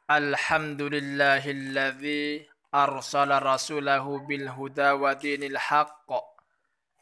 Alhamdulillahilladzi arsala rasulahu bil huda wa dinil haqq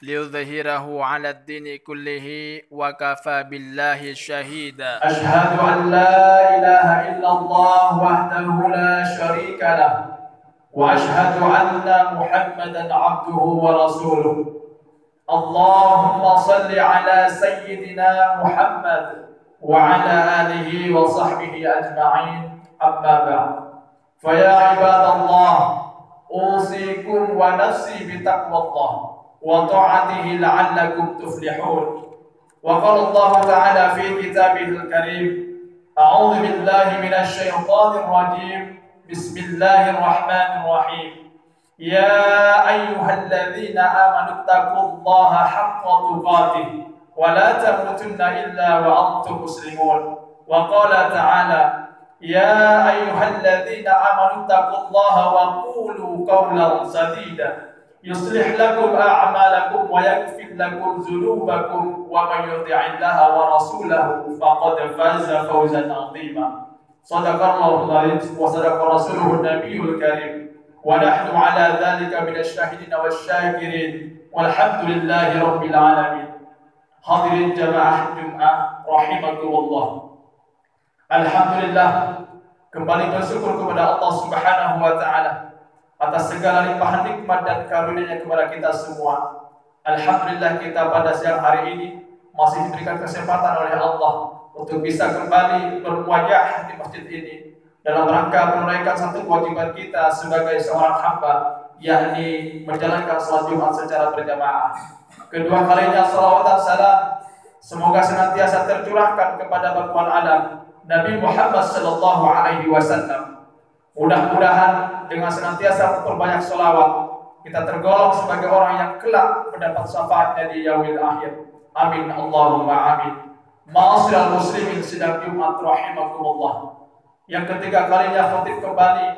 liyudhhirahu 'ala ad-dini kullihi wa kafa billahi shahida. Ashhadu an la ilaha illallah wahdahu la syarika lah wa ashhadu anna Muhammadan 'abduhu wa rasuluh. Allahumma salli ala sayyidina Muhammad wa ala alihi wa sahbihi ajma'in. Amma ba'd. Fa ya ibadallah, usikum wa nafsi bi taqwallah wa ta'atihi la'allakum tuflihun. Wa qala Allah ta'ala fi kitabihil karim, a'udzu billahi minasy syaithanir rajim. Bismillahirrahmanirrahim. Ya ayyuhalladzina amanu taqullaha haqqa tuqatih wa la tamutunna illa wa antum muslimun. Wa qala ta'ala, ya ayyuhalladzina amanu taqullaha wa qulu qawlan sadida yuslih lakum a'malakum wa yaghfir lakum dzunubakum wa may yuti'illaha wa rasulahu faqad faza fawzan 'azima. Shadaqallahu al-'azim wa sadaqa rasuluhu an-nabiyyul karim. Wa nahnu 'ala dzalika minasy syahidin wasyakirin walhamdulillahi rabbil alamin. Hadirin jamaah Jumat rahimakumullah. Alhamdulillah, kembali bersyukur kepada Allah Subhanahu wa taala atas segala limpahan nikmat dan karunia-Nya kepada kita semua. Alhamdulillah, kita pada siang hari ini masih diberikan kesempatan oleh Allah untuk bisa kembali berwajah di masjid ini dalam rangka menunaikan satu kewajiban kita sebagai seorang hamba, yakni menjalankan salat Jumat secara berjamaah. Kedua kalinya salawat dan salam semoga senantiasa tercurahkan kepada bantuan alam Nabi Muhammad sallallahu alaihi wasallam. Mudah-mudahan dengan senantiasa memperbanyak selawat, kita tergolong sebagai orang yang kelak mendapat syafaatnya di yaumil akhir. Amin Allahumma amin. Ma'asyiral muslimin sidang Jumat rahimakumullah. Yang ketiga kalinya khatib kembali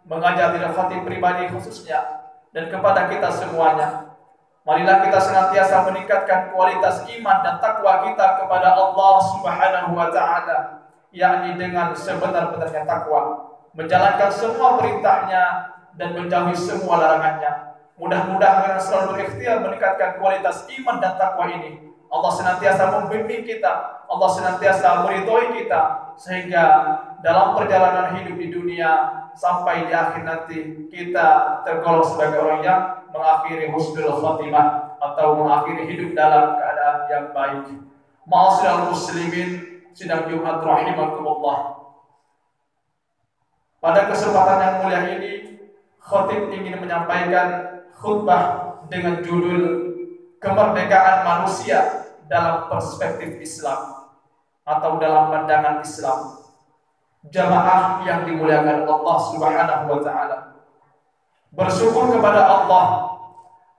mengajar tidak khatib pribadi khususnya dan kepada kita semuanya. Marilah kita senantiasa meningkatkan kualitas iman dan takwa kita kepada Allah Subhanahu wa taala, yakni dengan sebenar-benarnya takwa, menjalankan semua perintahnya dan menjauhi semua larangannya. Mudah-mudahan selalu berikhtiar meningkatkan kualitas iman dan takwa ini. Allah senantiasa membimbing kita, Allah senantiasa meridhoi kita, sehingga dalam perjalanan hidup di dunia sampai di akhir nanti kita tergolong sebagai orang yang mengakhiri husnul khatimah atau mengakhiri hidup dalam keadaan yang baik. Ma'asyiral muslimin sidang Jumat rahimakumullah. Pada kesempatan yang mulia ini, khatib ingin menyampaikan khutbah dengan judul Kemerdekaan Manusia dalam Perspektif Islam atau dalam pandangan Islam. Jamaah yang dimuliakan Allah Subhanahu wa taala, bersyukur kepada Allah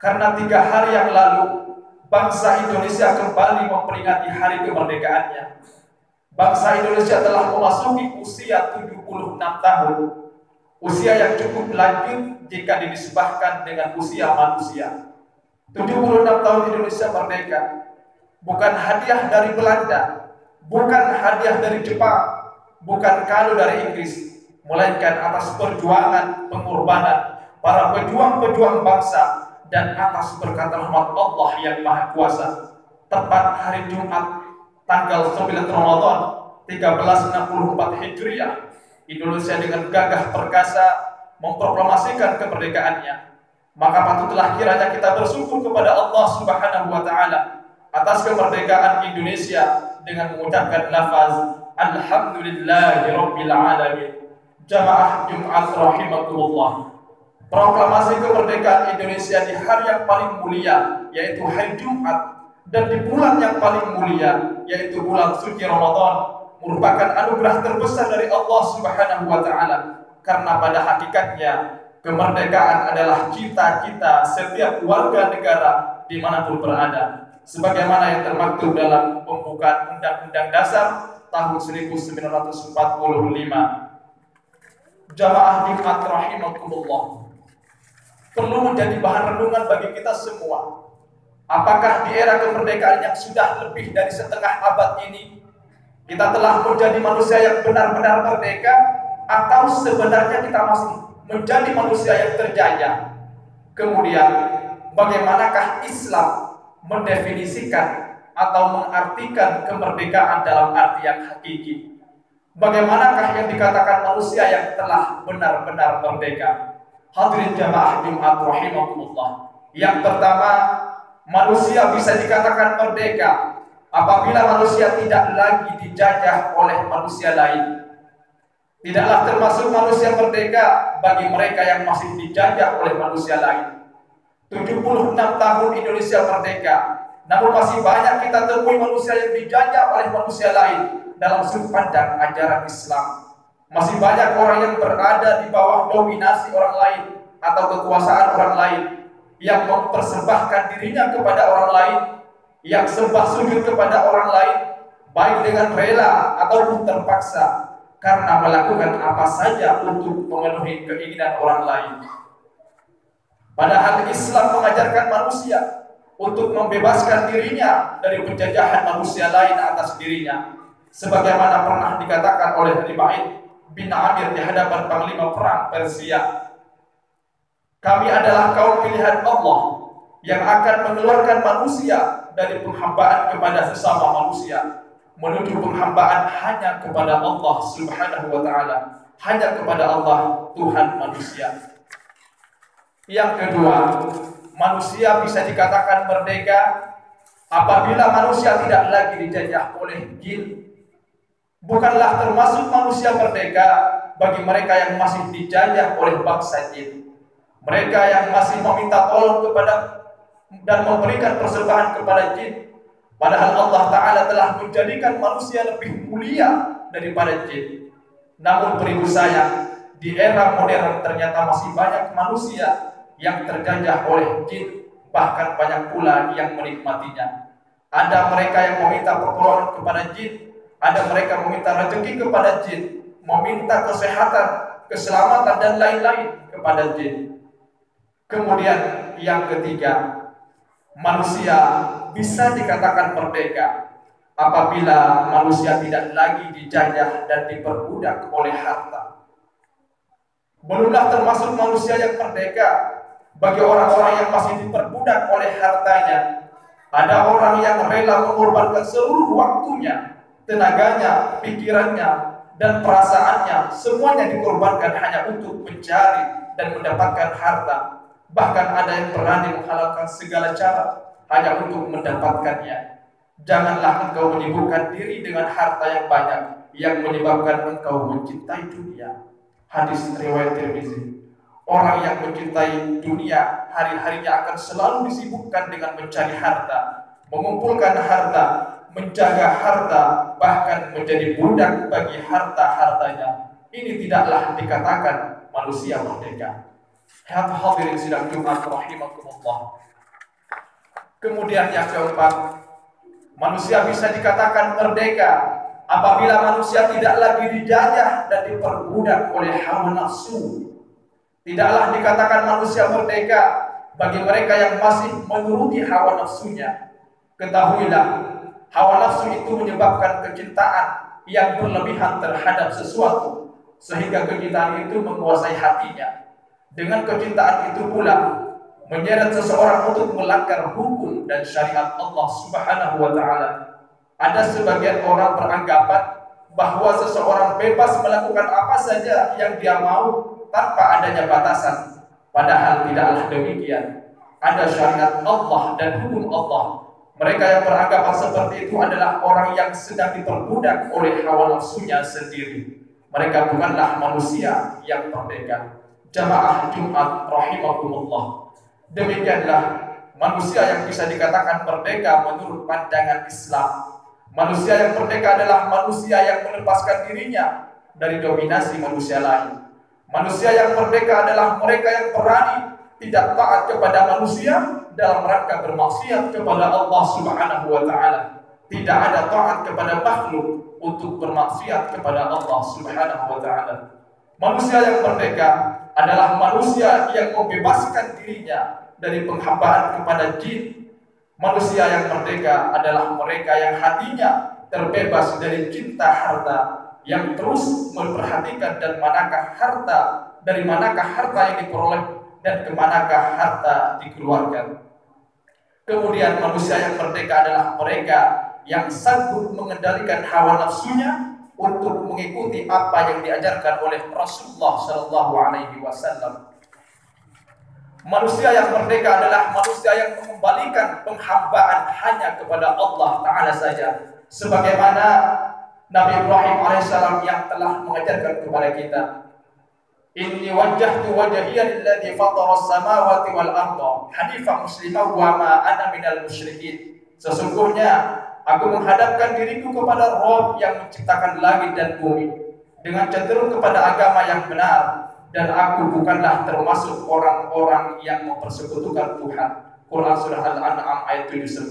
karena 3 hari yang lalu bangsa Indonesia kembali memperingati hari kemerdekaannya. Bangsa Indonesia telah memasuki usia 76 tahun, usia yang cukup lanjut jika dinisbahkan dengan usia manusia. 76 tahun Indonesia merdeka, bukan hadiah dari Belanda, bukan hadiah dari Jepang, bukan kado dari Inggris, melainkan atas perjuangan pengorbanan para pejuang-pejuang bangsa dan atas berkat rahmat Allah yang Maha Kuasa. Tepat hari Jumat tanggal 9 Ramadan 1364 Hijriah, Indonesia dengan gagah perkasa memproklamasikan kemerdekaannya. Maka patutlah kiranya kita bersyukur kepada Allah Subhanahu wa taala atas kemerdekaan Indonesia dengan mengucapkan lafaz Alhamdulillahirabbil alamin. Jamaah Jumat rahimakumullah. Proklamasi kemerdekaan Indonesia di hari yang paling mulia, yaitu hari Jumat, dan di bulan yang paling mulia, yaitu bulan suci Ramadan, merupakan anugerah terbesar dari Allah Subhanahu wa taala. Karena pada hakikatnya kemerdekaan adalah cita-cita setiap warga negara dimanapun berada, sebagaimana yang termaktub dalam pembukaan Undang-Undang Dasar tahun 1945. Jamaah Jumat rahimakumullah, perlu menjadi bahan renungan bagi kita semua. Apakah di era kemerdekaan yang sudah lebih dari setengah abad ini kita telah menjadi manusia yang benar-benar merdeka, atau sebenarnya kita masih menjadi manusia yang terjajah? Kemudian, bagaimanakah Islam mendefinisikan atau mengartikan kemerdekaan dalam arti yang hakiki? Bagaimanakah yang dikatakan manusia yang telah benar-benar merdeka? Hadirin jamaah Jumat rahimakumullah. Yang pertama, manusia bisa dikatakan merdeka apabila manusia tidak lagi dijajah oleh manusia lain. Tidaklah termasuk manusia merdeka bagi mereka yang masih dijajah oleh manusia lain. 76 tahun Indonesia merdeka, namun masih banyak kita temui manusia yang dijajah oleh manusia lain dalam sudut pandang ajaran Islam. Masih banyak orang yang berada di bawah dominasi orang lain atau kekuasaan orang lain, yang mempersembahkan dirinya kepada orang lain, yang sembah sujud kepada orang lain, baik dengan rela ataupun terpaksa, karena melakukan apa saja untuk memenuhi keinginan orang lain. Padahal Islam mengajarkan manusia untuk membebaskan dirinya dari penjajahan manusia lain atas dirinya, sebagaimana pernah dikatakan oleh Riba'id bin Amir di hadapan panglima perang Persia. Kami adalah kaum pilihan Allah yang akan mengeluarkan manusia dari penghambaan kepada sesama manusia menuju penghambaan hanya kepada Allah Subhanahu wa taala, hanya kepada Allah Tuhan manusia. Yang kedua, manusia bisa dikatakan merdeka apabila manusia tidak lagi dijajah oleh jin. Bukanlah termasuk manusia merdeka bagi mereka yang masih dijajah oleh bangsa jin. Mereka yang masih meminta tolong kepada dan memberikan persembahan kepada jin. Padahal Allah Ta'ala telah menjadikan manusia lebih mulia daripada jin. Namun beribu sayang, di era modern ternyata masih banyak manusia yang terjajah oleh jin, bahkan banyak pula yang menikmatinya. Ada mereka yang meminta pertolongan kepada jin, ada mereka meminta rezeki kepada jin, meminta kesehatan, keselamatan dan lain-lain kepada jin. Kemudian yang ketiga, manusia bisa dikatakan merdeka apabila manusia tidak lagi dijajah dan diperbudak oleh harta. Belumlah termasuk manusia yang merdeka bagi orang-orang yang masih diperbudak oleh hartanya. Ada orang yang rela mengorbankan seluruh waktunya, tenaganya, pikirannya, dan perasaannya, semuanya dikorbankan hanya untuk mencari dan mendapatkan harta. Bahkan ada yang berani menghalalkan segala cara hanya untuk mendapatkannya. Janganlah engkau menyibukkan diri dengan harta yang banyak yang menyebabkan engkau mencintai dunia. Hadis riwayat Tirmizi. Orang yang mencintai dunia hari-harinya akan selalu disibukkan dengan mencari harta, mengumpulkan harta, menjaga harta, bahkan menjadi budak bagi harta-hartanya. Ini tidaklah dikatakan manusia merdeka. Hadirin sidang Jumat rahimakumullah. Kemudian yang keempat, manusia bisa dikatakan merdeka apabila manusia tidak lagi dijajah dan diperbudak oleh hawa nafsu. Tidaklah dikatakan manusia merdeka bagi mereka yang masih menuruti hawa nafsunya. Ketahuilah, hawa nafsu itu menyebabkan kecintaan yang berlebihan terhadap sesuatu, sehingga kecintaan itu menguasai hatinya. Dengan kecintaan itu pula menyeret seseorang untuk melanggar hukum dan syariat Allah Subhanahu wa taala. Ada sebagian orang beranggapan bahwa seseorang bebas melakukan apa saja yang dia mau tanpa adanya batasan. Padahal tidaklah demikian. Ada syariat Allah dan hukum Allah. Mereka yang beranggapan seperti itu adalah orang yang sedang diperbudak oleh hawa nafsunya sendiri. Mereka bukanlah manusia yang merdeka. Jamaah Jumat rahimakumullah. Demikianlah manusia yang bisa dikatakan merdeka menurut pandangan Islam. Manusia yang merdeka adalah manusia yang melepaskan dirinya dari dominasi manusia lain. Manusia yang merdeka adalah mereka yang berani tidak taat kepada manusia dalam rangka bermaksiat kepada Allah Subhanahu wa taala. Tidak ada taat kepada makhluk untuk bermaksiat kepada Allah Subhanahu wa taala. Manusia yang merdeka adalah manusia yang membebaskan dirinya dari penghambaan kepada jin. Manusia yang merdeka adalah mereka yang hatinya terbebas dari cinta harta, yang terus memperhatikan dari manakah harta yang diperoleh dan kemanakah harta dikeluarkan. Kemudian manusia yang merdeka adalah mereka yang sanggup mengendalikan hawa nafsunya untuk mengikuti apa yang diajarkan oleh Rasulullah Shallallahu Alaihi Wasallam. Manusia yang merdeka adalah manusia yang mengembalikan penghambaan hanya kepada Allah Ta'ala saja, sebagaimana Nabi Ibrahim alaihissalam yang telah mengajarkan kepada kita, Inni wajjahtu wajhiya lilladzi fatara as-samawati wal arda hanifan musliman wa ma ana minal musyrikin. Sesungguhnya aku menghadapkan diriku kepada Rabb yang menciptakan langit dan bumi dengan cenderung kepada agama yang benar, dan aku bukanlah termasuk orang-orang yang mempersekutukan Tuhan. Quran surah Al-An'am ayat 79.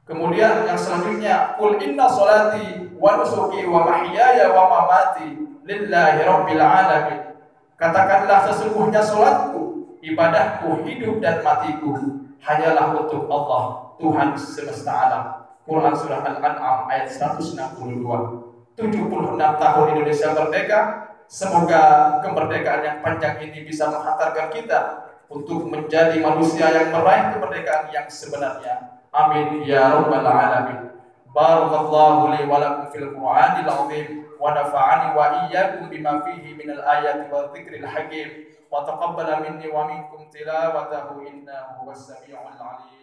Kemudian yang selanjutnya, Qul inna salati wa nusuki wa mahyaya wa mamati lillahi rabbil alamin. Katakanlah sesungguhnya salatku, ibadahku, hidup dan matiku hanyalah untuk Allah, Tuhan semesta alam. Quran surah Al-An'am ayat 162. 76 tahun Indonesia merdeka. Semoga kemerdekaan yang panjang ini bisa menghantarkan kita untuk menjadi manusia yang meraih kemerdekaan yang sebenarnya. Amin ya rabbal alamin. Barakallahu li wa lakum fil Qur'anil azim wa nafa'ani wa iyyakum bima fihi minal ayati wa dzikril hakim wa taqabbala minni wa minkum tilawatahu innahu was samiul alim.